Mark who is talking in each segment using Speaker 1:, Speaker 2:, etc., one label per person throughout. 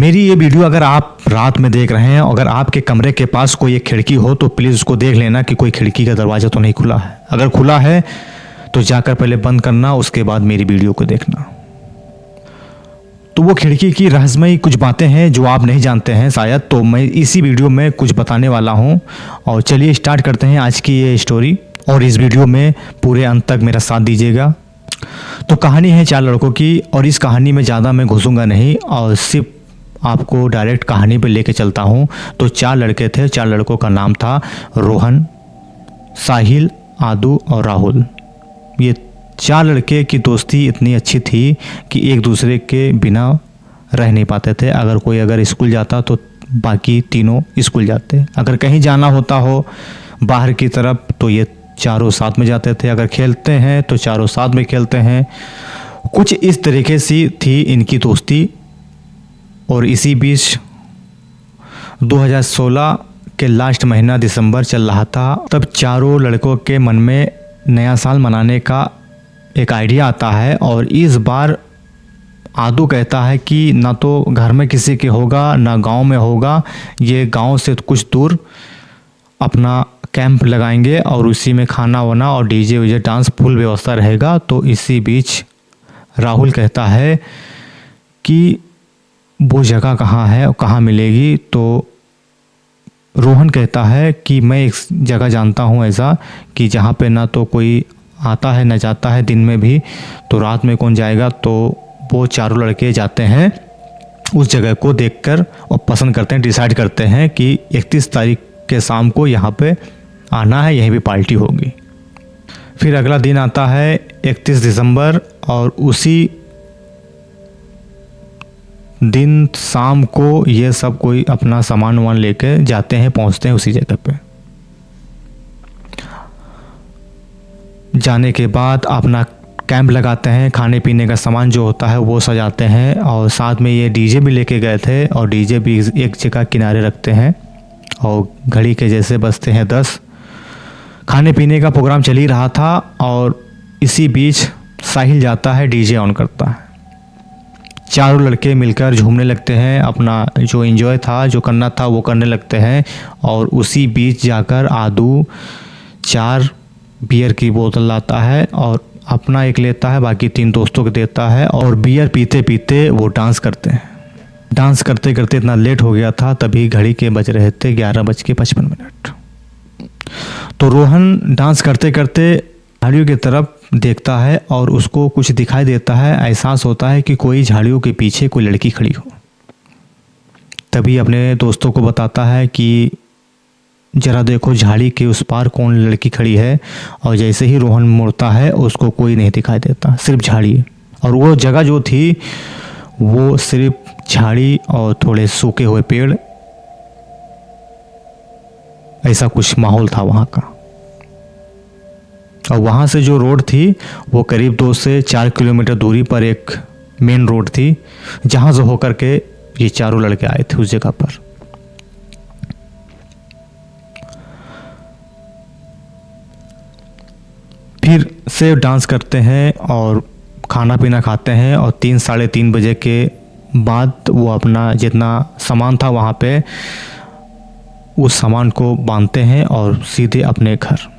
Speaker 1: मेरी ये वीडियो अगर आप रात में देख रहे हैं, अगर आपके कमरे के पास कोई एक खिड़की हो तो प्लीज़ उसको देख लेना कि कोई खिड़की का दरवाज़ा तो नहीं खुला है। अगर खुला है तो जाकर पहले बंद करना, उसके बाद मेरी वीडियो को देखना। तो वो खिड़की की रहस्यमयी कुछ बातें हैं जो आप नहीं जानते हैं शायद, तो मैं इसी वीडियो में कुछ बताने वाला हूँ। और चलिए स्टार्ट करते हैं आज की ये स्टोरी, और इस वीडियो में पूरे अंत तक मेरा साथ दीजिएगा। तो कहानी है 4 लड़कों की, और इस कहानी में ज़्यादा मैं घुसूंगा नहीं और सिर्फ आपको डायरेक्ट कहानी पे लेके चलता हूँ। तो 4 लड़के थे। 4 लड़कों का नाम था रोहन, साहिल, आदू और राहुल। ये 4 लड़के की दोस्ती इतनी अच्छी थी कि एक दूसरे के बिना रह नहीं पाते थे। अगर स्कूल जाता तो बाकी तीनों स्कूल जाते। अगर कहीं जाना होता हो बाहर की तरफ तो ये चारों साथ में जाते थे। अगर खेलते हैं तो चारों साथ में खेलते हैं। कुछ इस तरीके से थी इनकी दोस्ती। और इसी बीच 2016 के लास्ट महीना दिसंबर चल रहा था। तब चारों लड़कों के मन में नया साल मनाने का एक आइडिया आता है। और इस बार आदू कहता है कि ना तो घर में किसी के होगा ना गांव में होगा, ये गांव से कुछ दूर अपना कैंप लगाएंगे और उसी में खाना वाना और डीजे वीजे डांस फुल व्यवस्था रहेगा। तो इसी बीच राहुल कहता है कि वो जगह कहाँ है और कहाँ मिलेगी। तो रोहन कहता है कि मैं एक जगह जानता हूँ ऐसा कि जहाँ पे ना तो कोई आता है ना जाता है दिन में भी, तो रात में कौन जाएगा। तो वो चारों लड़के जाते हैं उस जगह को देखकर और पसंद करते हैं, डिसाइड करते हैं कि 31 तारीख के शाम को यहाँ पे आना है, यहीं भी पार्टी होगी। फिर अगला दिन आता है 31 दिसंबर, और उसी दिन शाम को ये सब कोई अपना सामान वामान लेके जाते हैं, पहुंचते हैं उसी जगह पे। जाने के बाद अपना कैंप लगाते हैं, खाने पीने का सामान जो होता है वो सजाते हैं, और साथ में ये डीजे भी लेके गए थे। और डीजे भी एक जगह किनारे रखते हैं और घड़ी के जैसे बजते हैं 10। खाने पीने का प्रोग्राम चल ही रहा था, और इसी बीच साहिल जाता है डीजे ऑन करता है। चारों लड़के मिलकर झूमने लगते हैं, अपना जो एंजॉय था जो करना था वो करने लगते हैं। और उसी बीच जाकर आदू 4 बियर की बोतल लाता है और अपना एक लेता है, बाकी 3 दोस्तों को देता है। और बियर पीते पीते वो डांस करते हैं। डांस करते करते इतना लेट हो गया था, तभी घड़ी के बज रहे थे 11:55। तो रोहन डांस करते करते झाड़ियों की तरफ देखता है और उसको कुछ दिखाई देता है। एहसास होता है कि कोई झाड़ियों के पीछे कोई लड़की खड़ी हो। तभी अपने दोस्तों को बताता है कि जरा देखो झाड़ी के उस पार कौन लड़की खड़ी है। और जैसे ही रोहन मुड़ता है उसको कोई नहीं दिखाई देता, सिर्फ झाड़ी। और वो जगह जो थी वो सिर्फ झाड़ी और थोड़े सूखे हुए पेड़, ऐसा कुछ माहौल था वहाँ का। और वहाँ से जो रोड थी वो करीब 2 से 4 किलोमीटर दूरी पर एक मेन रोड थी, जहाँ से होकर के ये चारों लड़के आए थे उस जगह पर। फिर से डांस करते हैं और खाना पीना खाते हैं, और 3 साढ़े 3 बजे के बाद वो अपना जितना सामान था वहाँ पे उस सामान को बांधते हैं और सीधे अपने घर।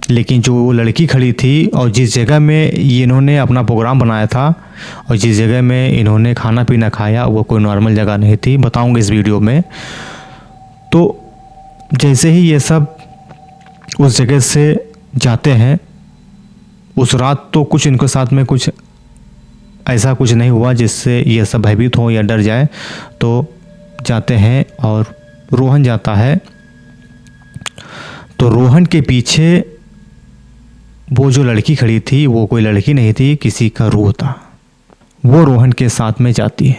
Speaker 1: लेकिन जो वो लड़की खड़ी थी और जिस जगह में इन्होंने अपना प्रोग्राम बनाया था और जिस जगह में इन्होंने खाना पीना खाया वो कोई नॉर्मल जगह नहीं थी, बताऊंगा इस वीडियो में। तो जैसे ही ये सब उस जगह से जाते हैं, उस रात तो कुछ इनके साथ में कुछ ऐसा कुछ नहीं हुआ जिससे ये सब भयभीत हो या डर जाए। तो जाते हैं और रोहन जाता है। तो रोहन के पीछे वो जो लड़की खड़ी थी वो कोई लड़की नहीं थी, किसी का रूह था। वो रोहन के साथ में जाती है।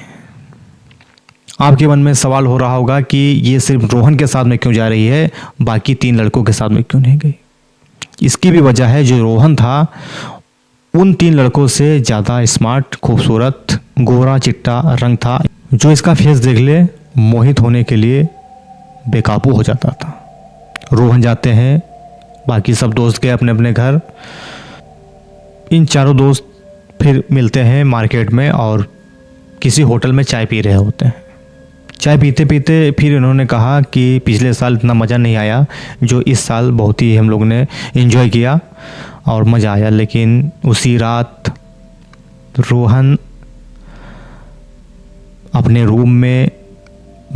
Speaker 1: आपके मन में सवाल हो रहा होगा कि ये सिर्फ रोहन के साथ में क्यों जा रही है, बाकी 3 लड़कों के साथ में क्यों नहीं गई। इसकी भी वजह है, जो रोहन था उन 3 लड़कों से ज़्यादा स्मार्ट, खूबसूरत, गोरा चिट्टा रंग था, जो इसका फेस देख ले मोहित होने के लिए बेकाबू हो जाता था। रोहन जाते हैं, बाकी सब दोस्त गए अपने अपने घर। इन चारों दोस्त फिर मिलते हैं मार्केट में और किसी होटल में चाय पी रहे होते हैं। चाय पीते पीते फिर इन्होंने कहा कि पिछले साल इतना मज़ा नहीं आया जो इस साल बहुत ही हम लोग ने एंजॉय किया और मज़ा आया। लेकिन उसी रात रोहन अपने रूम में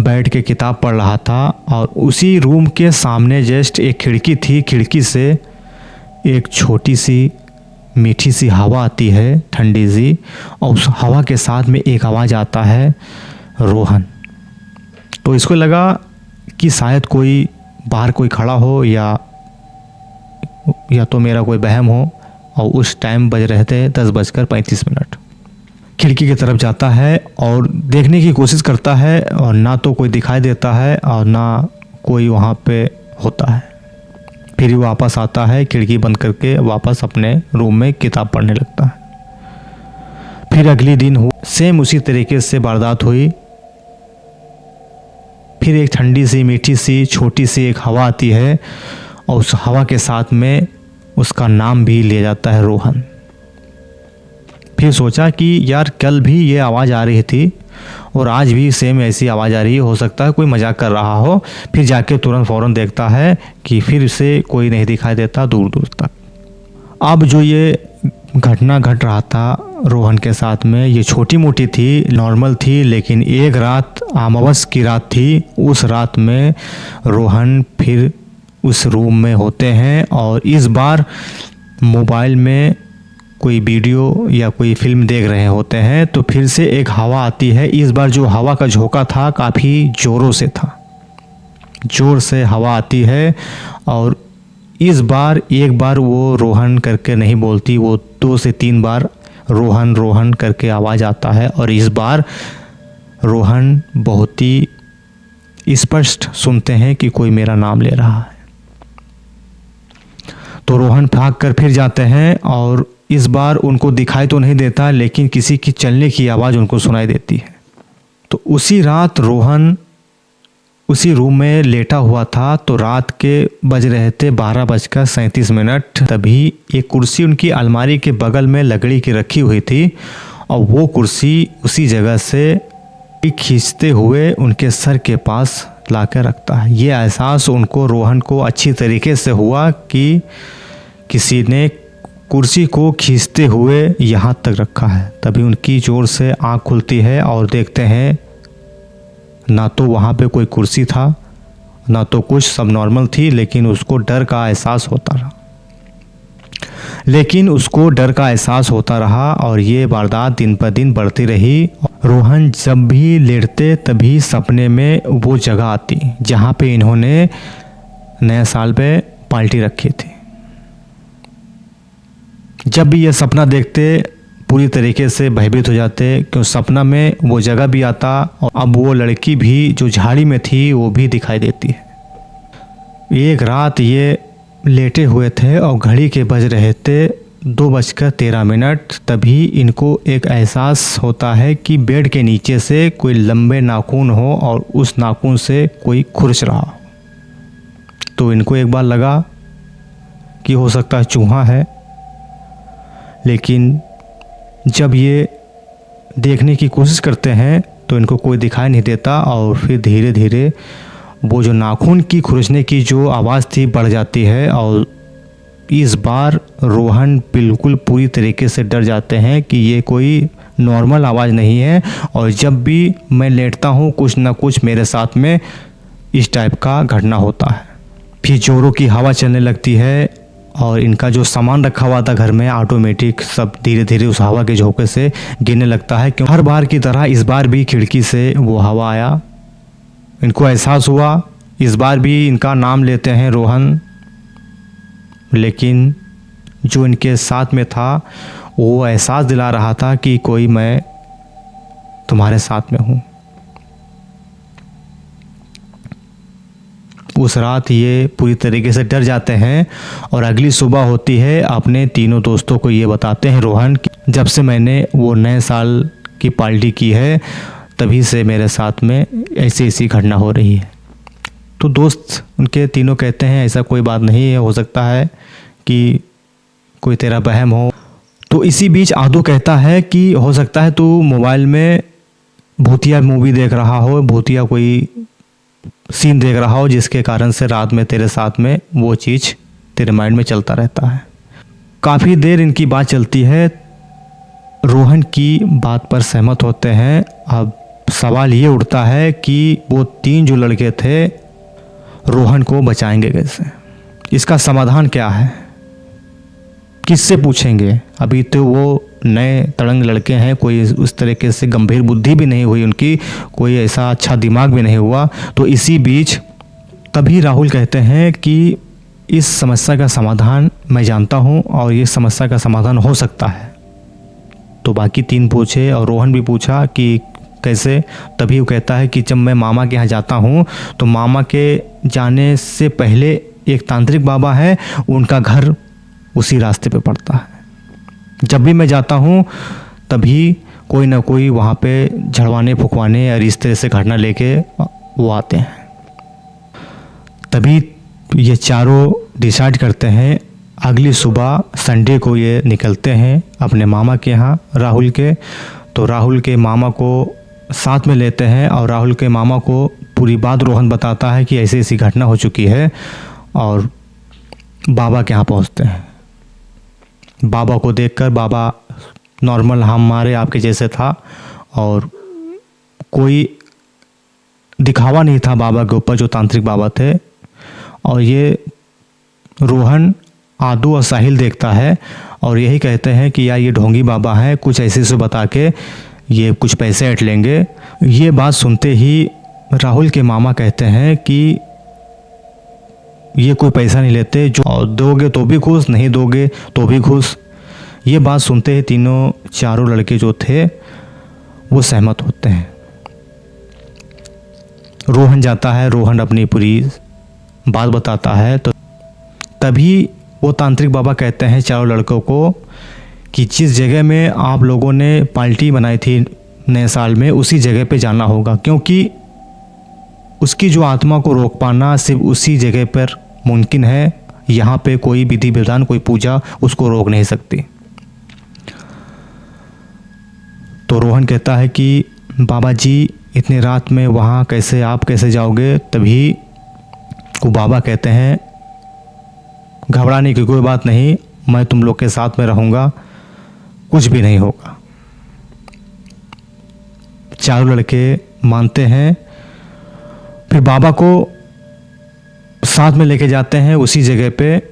Speaker 1: बैठ के किताब पढ़ रहा था और उसी रूम के सामने जस्ट एक खिड़की थी। खिड़की से एक छोटी सी मीठी सी हवा आती है, ठंडी सी, और उस हवा के साथ में एक आवाज़ आता है, रोहन। तो इसको लगा कि शायद कोई बाहर कोई खड़ा हो या तो मेरा कोई वहम हो। और उस टाइम बज रहे थे 10:35। खिड़की की तरफ जाता है और देखने की कोशिश करता है और ना तो कोई दिखाई देता है और ना कोई वहाँ पे होता है। फिर वापस आता है, खिड़की बंद करके वापस अपने रूम में किताब पढ़ने लगता है। फिर अगले दिन सेम उसी तरीके से वारदात हुई। फिर एक ठंडी सी मीठी सी छोटी सी एक हवा आती है और उस हवा के साथ में उसका नाम भी लिया जाता है, रोहन। फिर सोचा कि यार कल भी ये आवाज़ आ रही थी और आज भी सेम ऐसी आवाज़ आ रही है, हो सकता है कोई मजाक कर रहा हो। फिर जाके तुरंत फ़ौरन देखता है कि फिर से कोई नहीं दिखाई देता दूर दूर तक। अब जो ये घटना घट रहा था रोहन के साथ में, ये छोटी मोटी थी, नॉर्मल थी, लेकिन एक रात अमावस की रात थी। उस रात में रोहन फिर उस रूम में होते हैं और इस बार मोबाइल में कोई वीडियो या कोई फिल्म देख रहे होते हैं। तो फिर से एक हवा आती है। इस बार जो हवा का झोंका था काफ़ी ज़ोरों से था, ज़ोर से हवा आती है और इस बार एक बार वो रोहन करके नहीं बोलती, वो 2 से 3 बार रोहन रोहन करके आवाज़ आता है। और इस बार रोहन बहुत ही स्पष्ट सुनते हैं कि कोई मेरा नाम ले रहा है। तो रोहन भाग कर फिर जाते हैं और इस बार उनको दिखाई तो नहीं देता, लेकिन किसी की चलने की आवाज़ उनको सुनाई देती है। तो उसी रात रोहन उसी रूम में लेटा हुआ था। तो रात के बज रहे थे 12:37। तभी एक कुर्सी उनकी अलमारी के बगल में लकड़ी की रखी हुई थी और वो कुर्सी उसी जगह से खींचते हुए उनके सर के पास ला कर रखता है। ये एहसास उनको, रोहन को अच्छी तरीके से हुआ कि किसी ने कुर्सी को खींचते हुए यहाँ तक रखा है। तभी उनकी जोर से आँख खुलती है और देखते हैं ना तो वहाँ पे कोई कुर्सी था ना तो कुछ, सब नॉर्मल थी। लेकिन उसको डर का एहसास होता रहा और ये वारदात दिन पर दिन बढ़ती रही। रोहन जब भी लेटते तभी सपने में वो जगह आती जहाँ पे इन्होंने नए साल पे पार्टी रखी थी। जब भी ये सपना देखते पूरी तरीके से भयभीत हो जाते, क्यों सपना में वो जगह भी आता और अब वो लड़की भी जो झाड़ी में थी वो भी दिखाई देती है। एक रात ये लेटे हुए थे और घड़ी के बज रहे थे 2:13। तभी इनको एक एहसास होता है कि बेड के नीचे से कोई लंबे नाखून हो और उस नाखून से कोई खुरच रहा हो। तो इनको एक बार लगा कि हो सकता है चूहा है, लेकिन जब ये देखने की कोशिश करते हैं तो इनको कोई दिखाई नहीं देता और फिर धीरे धीरे वो जो नाखून की खुरचने की जो आवाज़ थी बढ़ जाती है। और इस बार रोहन बिल्कुल पूरी तरीके से डर जाते हैं कि ये कोई नॉर्मल आवाज़ नहीं है और जब भी मैं लेटता हूँ कुछ ना कुछ मेरे साथ में इस टाइप का घटना होता है। फिर जोरों की हवा चलने लगती है और इनका जो सामान रखा हुआ था घर में ऑटोमेटिक सब धीरे धीरे उस हवा के झोंके से गिरने लगता है। क्यों हर बार की तरह इस बार भी खिड़की से वो हवा आया। इनको एहसास हुआ, इस बार भी इनका नाम लेते हैं रोहन, लेकिन जो इनके साथ में था वो एहसास दिला रहा था कि कोई मैं तुम्हारे साथ में हूँ। उस रात ये पूरी तरीके से डर जाते हैं और अगली सुबह होती है, अपने तीनों दोस्तों को ये बताते हैं रोहन, जब से मैंने वो नए साल की पार्टी की है तभी से मेरे साथ में ऐसी ऐसी घटना हो रही है। तो दोस्त उनके तीनों कहते हैं ऐसा कोई बात नहीं है, हो सकता है कि कोई तेरा वहम हो। तो इसी बीच आदू कहता है कि हो सकता है तू मोबाइल में भूतिया मूवी देख रहा हो, भूतिया कोई सीन देख रहा हो, जिसके कारण से रात में तेरे साथ में वो चीज़ तेरे माइंड में चलता रहता है। काफ़ी देर इनकी बात चलती है, रोहन की बात पर सहमत होते हैं। अब सवाल ये उठता है कि वो 3 जो लड़के थे रोहन को बचाएंगे कैसे, इसका समाधान क्या है, किससे पूछेंगे। अभी तो वो नए तड़ंग लड़के हैं, कोई उस तरीके से गंभीर बुद्धि भी नहीं हुई उनकी, कोई ऐसा अच्छा दिमाग भी नहीं हुआ। तो इसी बीच तभी राहुल कहते हैं कि इस समस्या का समाधान मैं जानता हूँ और ये समस्या का समाधान हो सकता है। तो बाकी 3 पूछे और रोहन भी पूछा कि कैसे। तभी वो कहता है कि जब मैं मामा के यहाँ जाता हूँ तो मामा के जाने से पहले एक तांत्रिक बाबा है, उनका घर उसी रास्ते पे पड़ता है। जब भी मैं जाता हूँ तभी कोई ना कोई वहाँ पे झड़वाने फुकवाने और इस तरह से घटना लेके वो आते हैं। तभी ये चारों डिसाइड करते हैं, अगली सुबह संडे को ये निकलते हैं अपने मामा के यहाँ राहुल के। तो राहुल के मामा को साथ में लेते हैं और राहुल के मामा को पूरी बात रोहन बताता है कि ऐसी ऐसी घटना हो चुकी है, और बाबा के यहाँ पहुँचते हैं। बाबा को देखकर बाबा नॉर्मल हमारे आपके जैसे था और कोई दिखावा नहीं था बाबा के ऊपर, जो तांत्रिक बाबा थे। और ये रोहन, आदू और साहिल देखता है और यही कहते हैं कि यार ये ढोंगी बाबा है, कुछ ऐसे से बता के ये कुछ पैसे ऐंठ लेंगे। ये बात सुनते ही राहुल के मामा कहते हैं कि ये कोई पैसा नहीं लेते, जो दोगे तो भी खुश, नहीं दोगे तो भी खुश। ये बात सुनते ही चारों लड़के जो थे वो सहमत होते हैं। रोहन जाता है, रोहन अपनी पूरी बात बताता है। तो तभी वो तांत्रिक बाबा कहते हैं चारों लड़कों को कि जिस जगह में आप लोगों ने पार्टी बनाई थी नए साल में, उसी जगह पे जाना होगा, क्योंकि उसकी जो आत्मा को रोक पाना सिर्फ उसी जगह पर मुमकिन है। यहाँ पे कोई विधि विधान, कोई पूजा उसको रोक नहीं सकती। तो रोहन कहता है कि बाबा जी इतनी रात में वहाँ कैसे, आप कैसे जाओगे। तभी वो बाबा कहते हैं घबराने की कोई बात नहीं, मैं तुम लोग के साथ में रहूँगा, कुछ भी नहीं होगा। चारों लड़के मानते हैं। फिर बाबा को साथ में लेके जाते हैं उसी जगह पे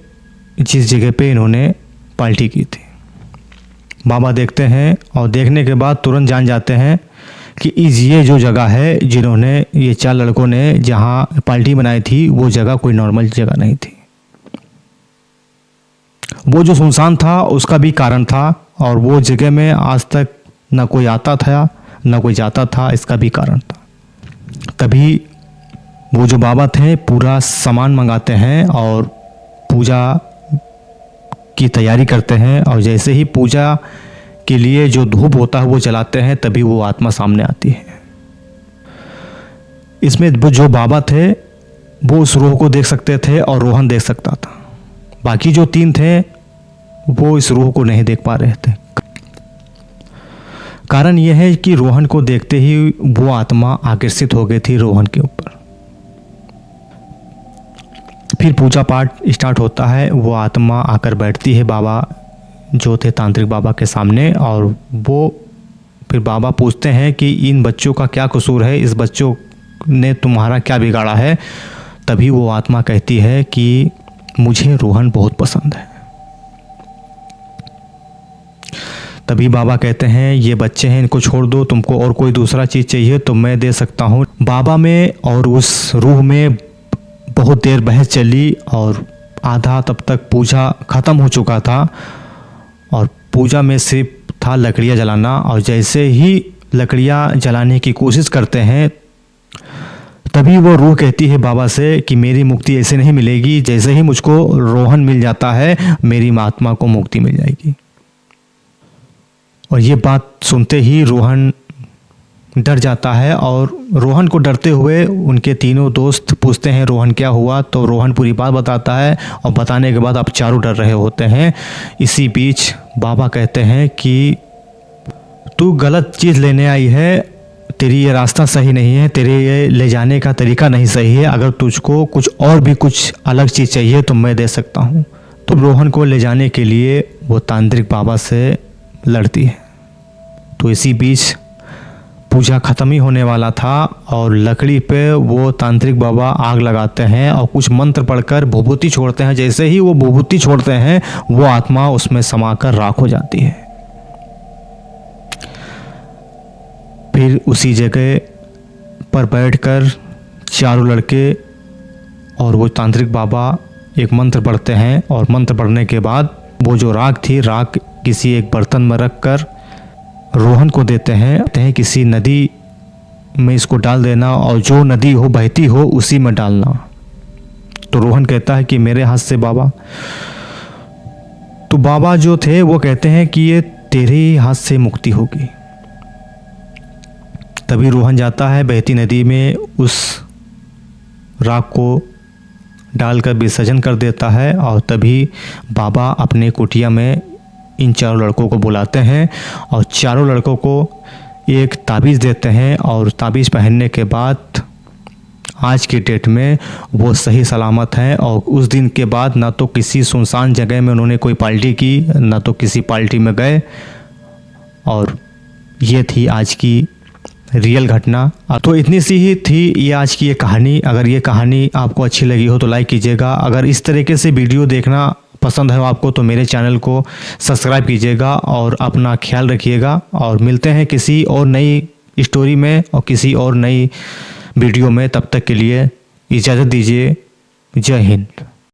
Speaker 1: जिस जगह पे इन्होंने पार्टी की थी। बाबा देखते हैं और देखने के बाद तुरंत जान जाते हैं कि ये जो जगह है, जिन्होंने ये 4 लड़कों ने जहाँ पार्टी बनाई थी, वो जगह कोई नॉर्मल जगह नहीं थी। वो जो सुनसान था उसका भी कारण था, और वो जगह में आज तक ना कोई आता था ना कोई जाता था, इसका भी कारण था। तभी वो जो बाबा थे पूरा सामान मंगाते हैं और पूजा की तैयारी करते हैं, और जैसे ही पूजा के लिए जो धूप होता है वो जलाते हैं, तभी वो आत्मा सामने आती है। इसमें जो बाबा थे वो उस रूह को देख सकते थे और रोहन देख सकता था। बाकी जो 3 थे वो इस रूह को नहीं देख पा रहे थे। कारण यह है कि रोहन को देखते ही वो आत्मा आकर्षित हो गई थी रोहन के ऊपर। फिर पूजा पाठ स्टार्ट होता है। वो आत्मा आकर बैठती है बाबा जो थे तांत्रिक बाबा के सामने, और वो फिर बाबा पूछते हैं कि इन बच्चों का क्या कसूर है, इस बच्चों ने तुम्हारा क्या बिगाड़ा है। तभी वो आत्मा कहती है कि मुझे रोहन बहुत पसंद है। तभी बाबा कहते हैं ये बच्चे हैं, इनको छोड़ दो, तुमको और कोई दूसरा चीज़ चाहिए तो मैं दे सकता हूँ। बाबा में और उस रूह में बहुत देर बहस चली और आधा तब तक पूजा ख़त्म हो चुका था, और पूजा में सिर्फ था लकड़ियाँ जलाना। और जैसे ही लकड़ियाँ जलाने की कोशिश करते हैं तभी वो रूह कहती है बाबा से कि मेरी मुक्ति ऐसे नहीं मिलेगी, जैसे ही मुझको रोहन मिल जाता है मेरी आत्मा को मुक्ति मिल जाएगी। और ये बात सुनते ही रोहन डर जाता है, और रोहन को डरते हुए उनके तीनों दोस्त पूछते हैं रोहन क्या हुआ। तो रोहन पूरी बात बताता है, और बताने के बाद अब चारों डर रहे होते हैं। इसी बीच बाबा कहते हैं कि तू गलत चीज़ लेने आई है, तेरी ये रास्ता सही नहीं है, तेरे ये ले जाने का तरीका नहीं सही है, अगर तुझको कुछ और भी कुछ अलग चीज़ चाहिए तो मैं दे सकता हूँ। तो रोहन को ले जाने के लिए वो तांत्रिक बाबा से लड़ती है। तो इसी बीच पूजा ख़त्म ही होने वाला था और लकड़ी पे वो तांत्रिक बाबा आग लगाते हैं और कुछ मंत्र पढ़कर भभूति छोड़ते हैं। जैसे ही वो भभूति छोड़ते हैं वो आत्मा उसमें समाकर राख हो जाती है। फिर उसी जगह पर बैठकर चारों लड़के और वो तांत्रिक बाबा एक मंत्र पढ़ते हैं और मंत्र पढ़ने के बाद वो जो राख थी, राख किसी एक बर्तन में रखकर रोहन को देते हैं। कहते हैं किसी नदी में इसको डाल देना और जो नदी हो बहती हो उसी में डालना। तो रोहन कहता है कि मेरे हाथ से बाबा। तो बाबा जो थे वो कहते हैं कि ये तेरे ही हाथ से मुक्ति होगी। तभी रोहन जाता है बहती नदी में, उस राख को डालकर विसर्जन कर देता है और तभी बाबा अपने कुटिया में इन चारों लड़कों को बुलाते हैं और चारों लड़कों को एक ताबीज़ देते हैं और ताबीज़ पहनने के बाद आज की डेट में वो सही सलामत हैं। और उस दिन के बाद ना तो किसी सुनसान जगह में उन्होंने कोई पार्टी की, ना तो किसी पार्टी में गए। और ये थी आज की रियल घटना। तो इतनी सी ही थी ये आज की ये कहानी। अगर ये कहानी आपको अच्छी लगी हो तो लाइक कीजिएगा। अगर इस तरीके से वीडियो देखना पसंद है आपको तो मेरे चैनल को सब्सक्राइब कीजिएगा और अपना ख्याल रखिएगा। और मिलते हैं किसी और नई स्टोरी में और किसी और नई वीडियो में। तब तक के लिए इजाज़त दीजिए। जय हिंद।